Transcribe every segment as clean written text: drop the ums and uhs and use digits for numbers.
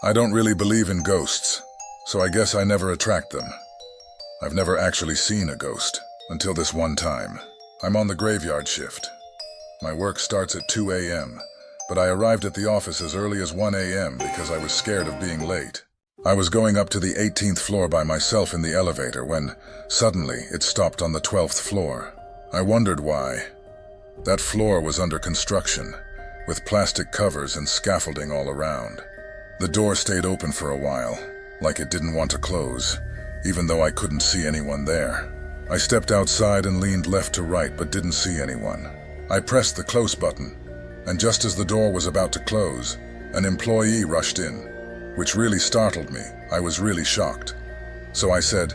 I don't really believe in ghosts, so I guess I never attract them. I've never actually seen a ghost, until this one time. I'm on the graveyard shift. My work starts at 2 a.m., but I arrived at the office as early as 1 a.m. because I was scared of being late. I was going up to the 18th floor by myself in the elevator when, suddenly, it stopped on the 12th floor. I wondered why. That floor was under construction, with plastic covers and scaffolding all around. The door stayed open for a while, like it didn't want to close, even though I couldn't see anyone there. I stepped outside and leaned left to right but didn't see anyone. I pressed the close button, and just as the door was about to close, an employee rushed in, which really startled me. I was really shocked. So I said,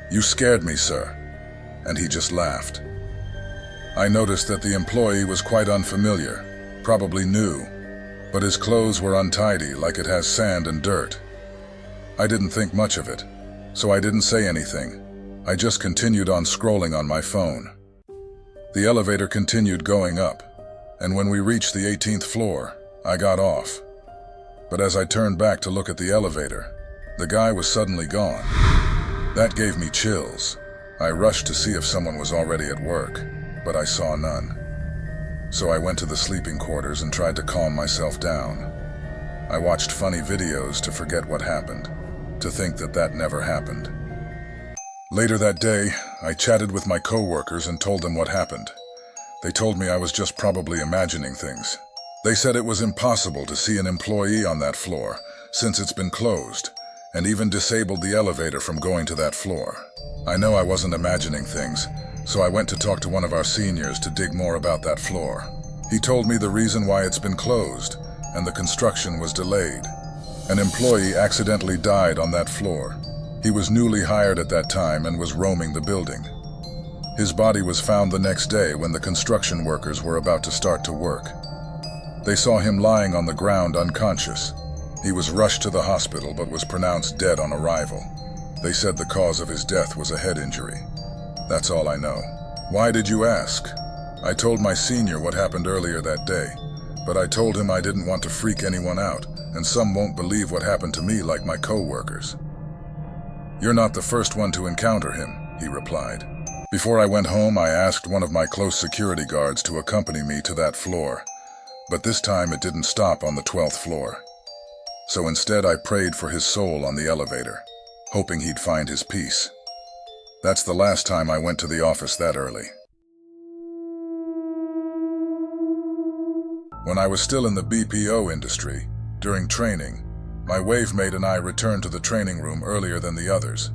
"You scared me, sir," and he just laughed. I noticed that the employee was quite unfamiliar, probably new, but his clothes were untidy, like it has sand and dirt. I didn't think much of it, so I didn't say anything. I just continued on scrolling on my phone. The elevator continued going up, and when we reached the 18th floor, I got off. But as I turned back to look at the elevator, the guy was suddenly gone. That gave me chills. I rushed to see if someone was already at work, but I saw none. So I went to the sleeping quarters and tried to calm myself down. I watched funny videos to forget what happened, to think that that never happened. Later that day, I chatted with my coworkers and told them what happened. They told me I was just probably imagining things. They said it was impossible to see an employee on that floor, since it's been closed, and even disabled the elevator from going to that floor. I know I wasn't imagining things, so I went to talk to one of our seniors to dig more about that floor. He told me the reason why it's been closed, and the construction was delayed. An employee accidentally died on that floor. He was newly hired at that time and was roaming the building. His body was found the next day when the construction workers were about to start to work. They saw him lying on the ground unconscious. He was rushed to the hospital but was pronounced dead on arrival. They said the cause of his death was a head injury. That's all I know. Why did you ask? I told my senior what happened earlier that day, but I told him I didn't want to freak anyone out, and some won't believe what happened to me like my co-workers. "You're not the first one to encounter him," he replied. Before I went home, I asked one of my close security guards to accompany me to that floor, but this time it didn't stop on the 12th floor. So instead I prayed for his soul on the elevator, hoping he'd find his peace. That's the last time I went to the office that early. When I was still in the BPO industry, during training, my wavemate and I returned to the training room earlier than the others.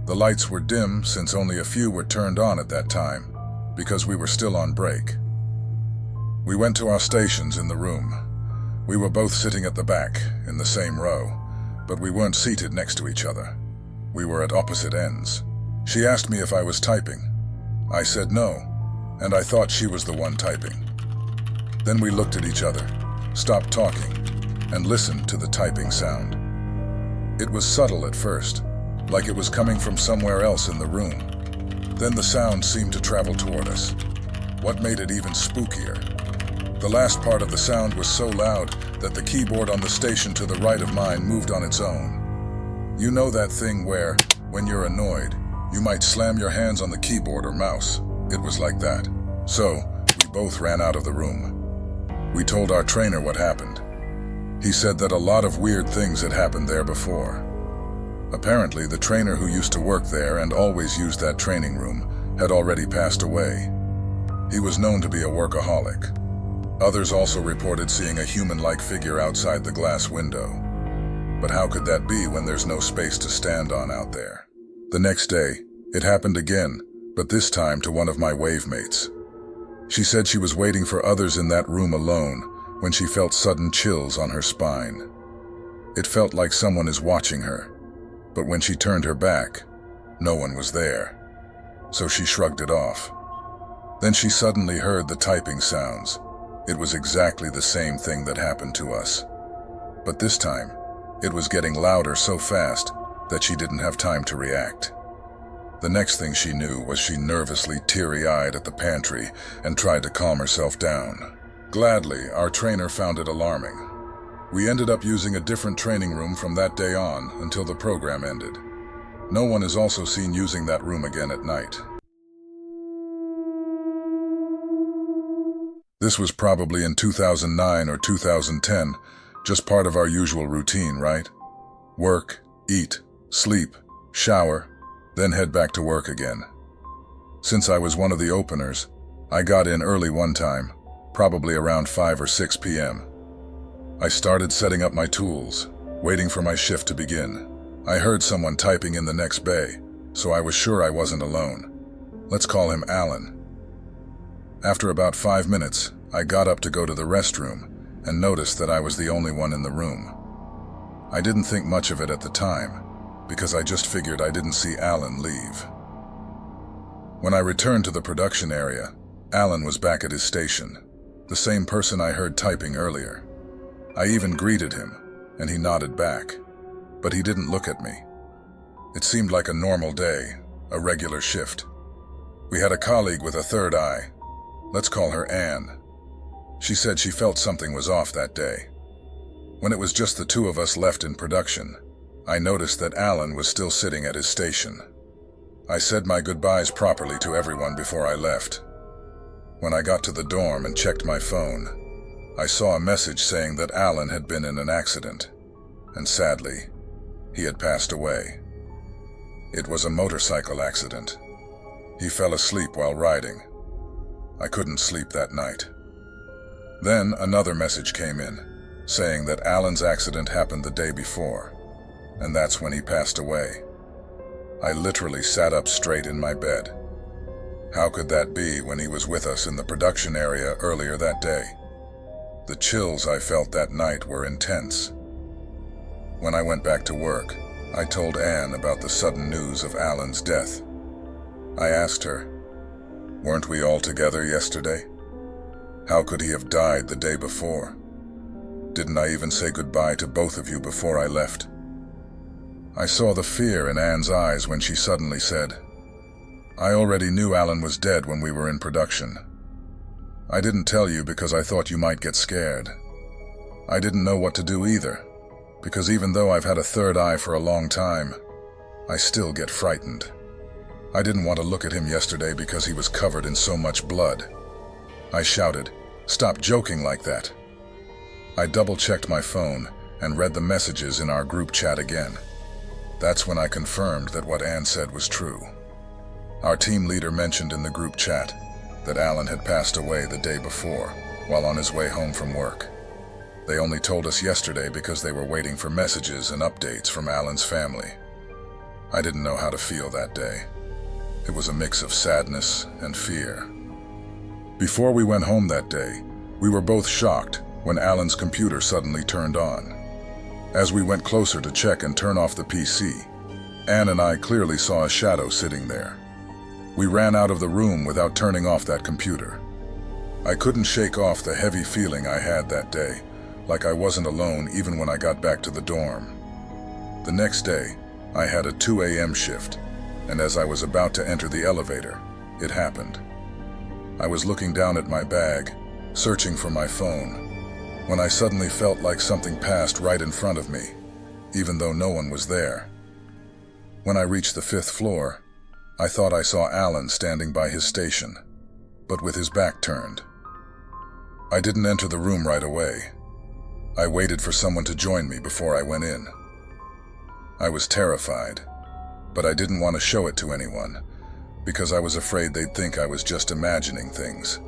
The lights were dim since only a few were turned on at that time, because we were still on break. We went to our stations in the room. We were both sitting at the back, in the same row, but we weren't seated next to each other. We were at opposite ends. She asked me if I was typing. I said no, and I thought she was the one typing. Then we looked at each other, stopped talking, and listened to the typing sound. It was subtle at first, like it was coming from somewhere else in the room. Then the sound seemed to travel toward us. What made it even spookier? The last part of the sound was so loud that the keyboard on the station to the right of mine moved on its own. You know that thing where, when you're annoyed, you might slam your hands on the keyboard or mouse. It was like that. So, we both ran out of the room. We told our trainer what happened. He said that a lot of weird things had happened there before. Apparently, the trainer who used to work there and always used that training room had already passed away. He was known to be a workaholic. Others also reported seeing a human-like figure outside the glass window. But how could that be when there's no space to stand on out there? The next day, it happened again, but this time to one of my wavemates. She said she was waiting for others in that room alone when she felt sudden chills on her spine. It felt like someone is watching her, but when she turned her back, no one was there. So she shrugged it off. Then she suddenly heard the typing sounds. It was exactly the same thing that happened to us. But this time, it was getting louder so fast that she didn't have time to react. The next thing she knew was she nervously teary-eyed at the pantry and tried to calm herself down. Gladly, our trainer found it alarming. We ended up using a different training room from that day on until the program ended. No one is also seen using that room again at night. This was probably in 2009 or 2010, just part of our usual routine, right? Work, eat, sleep, shower, then head back to work again. Since I was one of the openers, I got in early one time, probably around 5 or 6 p.m. I started setting up my tools, waiting for my shift to begin. I heard someone typing in the next bay, so I was sure I wasn't alone. Let's call him Alan. After about 5 minutes, I got up to go to the restroom and noticed that I was the only one in the room. I didn't think much of it at the time, because I just figured I didn't see Alan leave. When I returned to the production area, Alan was back at his station, the same person I heard typing earlier. I even greeted him, and he nodded back, but he didn't look at me. It seemed like a normal day, a regular shift. We had a colleague with a third eye. Let's call her Anne. She said she felt something was off that day. When it was just the two of us left in production, I noticed that Alan was still sitting at his station. I said my goodbyes properly to everyone before I left. When I got to the dorm and checked my phone, I saw a message saying that Alan had been in an accident, and sadly, he had passed away. It was a motorcycle accident. He fell asleep while riding. I couldn't sleep that night. Then another message came in, saying that Alan's accident happened the day before, and that's when he passed away. I literally sat up straight in my bed. How could that be when he was with us in the production area earlier that day? The chills I felt that night were intense. When I went back to work, I told Anne about the sudden news of Alan's death. I asked her, "Weren't we all together yesterday? How could he have died the day before? Didn't I even say goodbye to both of you before I left?" I saw the fear in Anne's eyes when she suddenly said, "I already knew Alan was dead when we were in production. I didn't tell you because I thought you might get scared. I didn't know what to do either, because even though I've had a third eye for a long time, I still get frightened. I didn't want to look at him yesterday because he was covered in so much blood." I shouted, "Stop joking like that." I double-checked my phone and read the messages in our group chat again. That's when I confirmed that what Anne said was true. Our team leader mentioned in the group chat that Alan had passed away the day before, while on his way home from work. They only told us yesterday because they were waiting for messages and updates from Alan's family. I didn't know how to feel that day. It was a mix of sadness and fear. Before we went home that day, we were both shocked when Alan's computer suddenly turned on. As we went closer to check and turn off the PC, Anne and I clearly saw a shadow sitting there. We ran out of the room without turning off that computer. I couldn't shake off the heavy feeling I had that day, like I wasn't alone even when I got back to the dorm. The next day, I had a 2 a.m. shift, and as I was about to enter the elevator, it happened. I was looking down at my bag, searching for my phone, when I suddenly felt like something passed right in front of me, even though no one was there. When I reached the 5th floor, I thought I saw Alan standing by his station, but with his back turned. I didn't enter the room right away. I waited for someone to join me before I went in. I was terrified, but I didn't want to show it to anyone, because I was afraid they'd think I was just imagining things.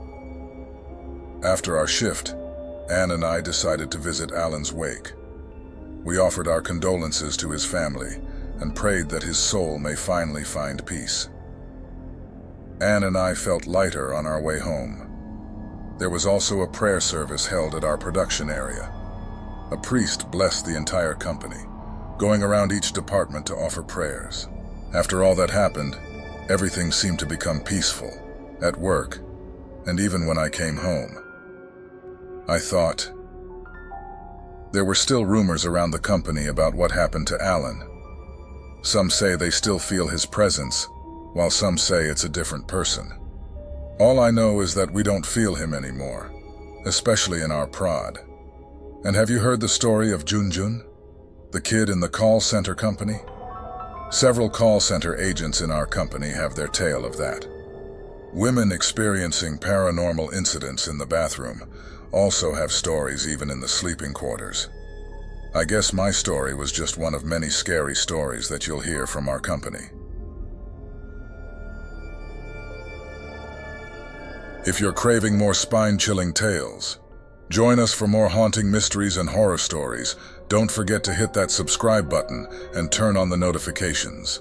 After our shift, Anne and I decided to visit Alan's wake. We offered our condolences to his family and prayed that his soul may finally find peace. Anne and I felt lighter on our way home. There was also a prayer service held at our production area. A priest blessed the entire company, going around each department to offer prayers. After all that happened, everything seemed to become peaceful, at work, and even when I came home. I thought, there were still rumors around the company about what happened to Alan. Some say they still feel his presence, while some say it's a different person. All I know is that we don't feel him anymore, especially in our prod. And have you heard the story of Junjun, the kid in the call center company? Several call center agents in our company have their tale of that. Women experiencing paranormal incidents in the bathroom also have stories even in the sleeping quarters. I guess my story was just one of many scary stories that you'll hear from our company. If you're craving more spine-chilling tales, join us for more haunting mysteries and horror stories. Don't forget to hit that subscribe button and turn on the notifications.